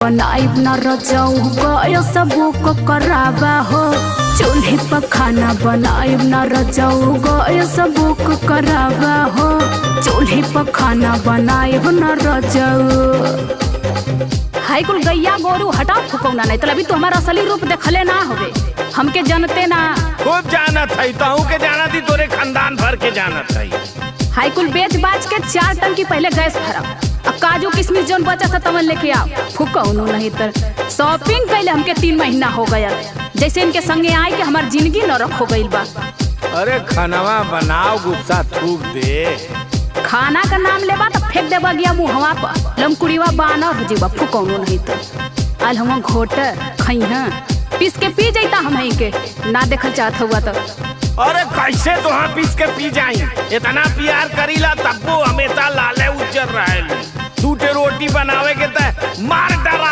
बनाइब न रजाऊ गयो सबू को करावा हो। चूल्हे पर खाना बनाइब न रजाऊ गयो सबू को करावा हो। चूल्हे पर खाना बनाइब न रजाऊ। हाय कुल गैया गोरू हटा फुकौना नहीं तो अभी तो हमारा असली रूप देखले ना होवे। हमके जानते ना खूब जानत है ताऊ के जाना थी तोरे खानदान भर के जानत है। हाय कुल बेच बाज के 4 टन की पहले गैस भरा काजू किशमिश जोन बचा था तमन लेके आओ। फुकौनो नहीं तर शॉपिंग कैले हमके 3 महीना हो गया। जैसे इनके संगे आई के हमार जिंदगी न रखो गइल बा। अरे खानावा बनाओ गुस्सा थूक दे। खाना का नाम लेबा तो फेंक देबा गया मुहवा पर लमकुड़ीवा बानर हो जीवा। फुकौनो नहीं तो आल हम घोट खइहा पीस के पी जैता हम के ना देखल चाहत हुआ तो। अरे कैसे तो हाँ पीस के पी जाई। इतना प्यार करीला तब्बो हमेशा लाले उज्जर रहे। 2 रोटी बनावे के त मार डरा